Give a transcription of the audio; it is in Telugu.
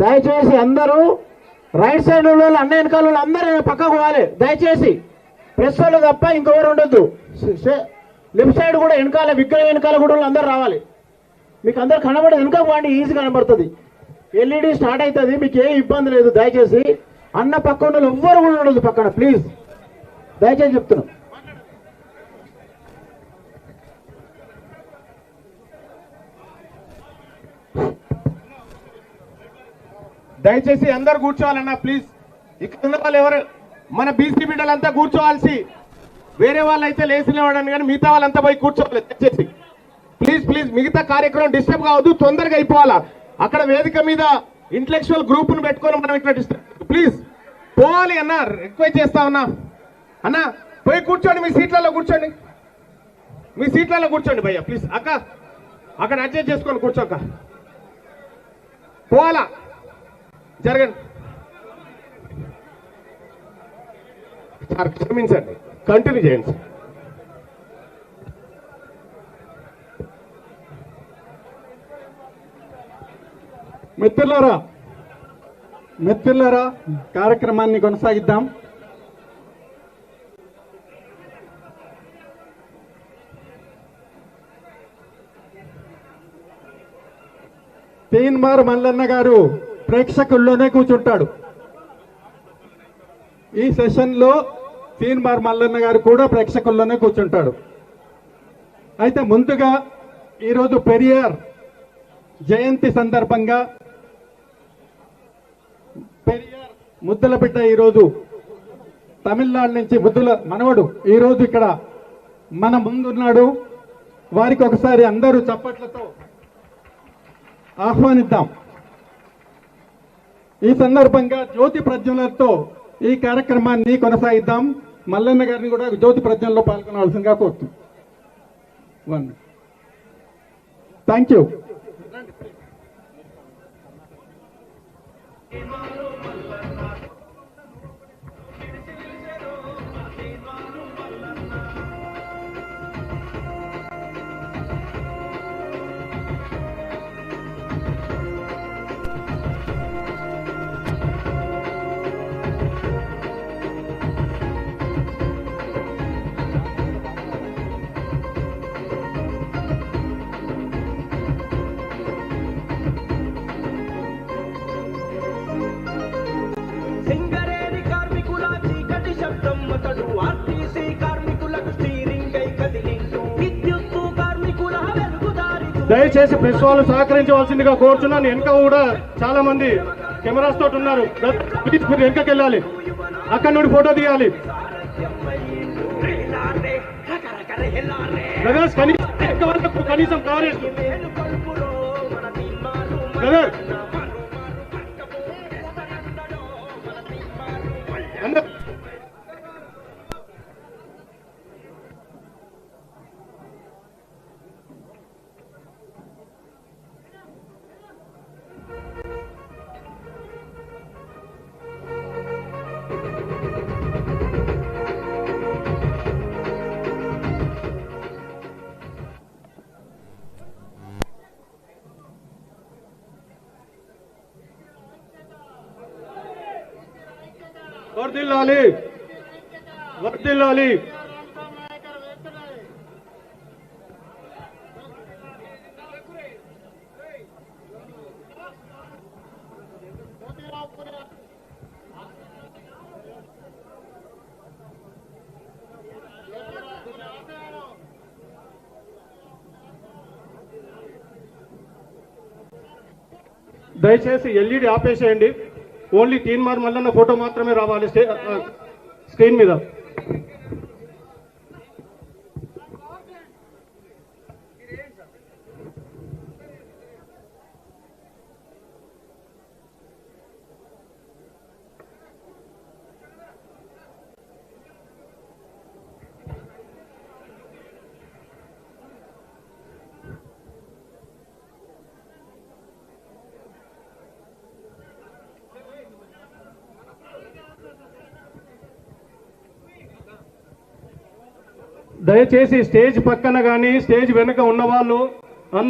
దయచేసి అందరూ రైట్ సైడ్ వాళ్ళు అన్న వెనకాల వాళ్ళు అందరూ పక్కకు పోవాలి దయచేసి. ప్రెస్ వాళ్ళు తప్ప ఇంకెవరు ఉండొద్దు. లెఫ్ట్ సైడ్ కూడా వెనకాల విగ్రహం వెనకాల కూడా అందరూ రావాలి. మీకు అందరు కనబడదు, వెనక పోండి, ఈజీ కనబడుతుంది. ఎల్ఈడి స్టార్ట్ అవుతుంది, మీకు ఏ ఇబ్బంది లేదు. దయచేసి అన్న పక్క ఉన్న వాళ్ళు ఎవ్వరు కూడా ఉండదు పక్కన, ప్లీజ్ దయచేసి చెప్తున్నాం. దయచేసి అందరు కూర్చోవాలన్నా ప్లీజ్. ఇక్కడ ఉన్న వాళ్ళు ఎవరు మన బీసీ బిడ్డలంతా కూర్చోవాల్సి, వేరే వాళ్ళు అయితే లేచి నిలబడండి కానీ మిగతా వాళ్ళంతా పోయి కూర్చోవాలి దయచేసి. ప్లీజ్ ప్లీజ్ మిగతా కార్యక్రమం డిస్టర్బ్ కావద్దు, తొందరగా అయిపోవాలా. అక్కడ వేదిక మీద ఇంటలెక్చువల్ గ్రూప్ ను పెట్టుకొని మనం ఇక్కడ డిస్టర్బ్, ప్లీజ్ పోవాలి అన్న, రిక్వెస్ట్ చేస్తా ఉన్నా. అన్న పోయి కూర్చోండి, మీ సీట్లలో కూర్చోండి, మీ సీట్లలో కూర్చోండి భయ్యా ప్లీజ్. అక్క అక్కడ అడ్జస్ట్ చేసుకొని కూర్చోక, పోవాలా, జరగండి సార్, క్షమించండి, కంటిన్యూ చేయండి సార్. మిత్రులారా కార్యక్రమాన్ని కొనసాగిద్దాం. తీన్మార్ మల్లన్న గారు ప్రేక్షకుల్లోనే కూర్చుంటాడు. ఈ సెషన్లో తీన్మార్ మల్లన్న గారు కూడా ప్రేక్షకుల్లోనే కూర్చుంటాడు. అయితే ముందుగా ఈరోజు పెరియార్ జయంతి సందర్భంగా పెరియార్ ముద్దుల బిడ్డ ఈరోజు తమిళనాడు నుంచి ముద్దుల మనవడు ఈరోజు ఇక్కడ మన ముందున్నాడు. వారికి ఒకసారి అందరూ చప్పట్లతో ఆహ్వానిద్దాం. ఈ సందర్భంగా జ్యోతి ప్రజ్వలతో ఈ కార్యక్రమాన్ని కొనసాగిద్దాం. మల్లన్న గారిని కూడా జ్యోతి ప్రజ్వలలో పాల్గొనవలసిందిగా కోరుతున్నాం. Thank you. దయచేసి ప్రెస్ వాళ్ళు సహకరించవలసిందిగా కోరుచున్నాను. వెనక కూడా చాలా మంది కెమెరాస్ తోటి ఉన్నారు, ప్లీజ్ మీరు వెనకకి వెళ్ళాలి, అక్కడి నుండి ఫోటో తీయాలి. బ్రదర్స్ కనీసం కవరేజ్ బ్రదర్ అందరు వర్ధిల్లాలి వర్ధిల్లాలి. దయచేసి ఎల్ఈడి ఆపేసేయండి. ఓన్లీ తీన్మార్ మల్లన్న ఫోటో మాత్రమే రావాలి స్క్రీన్ మీద. దయచేసి స్టేజ్ పక్కన కానీ స్టేజ్ వెనుక ఉన్న వాళ్ళు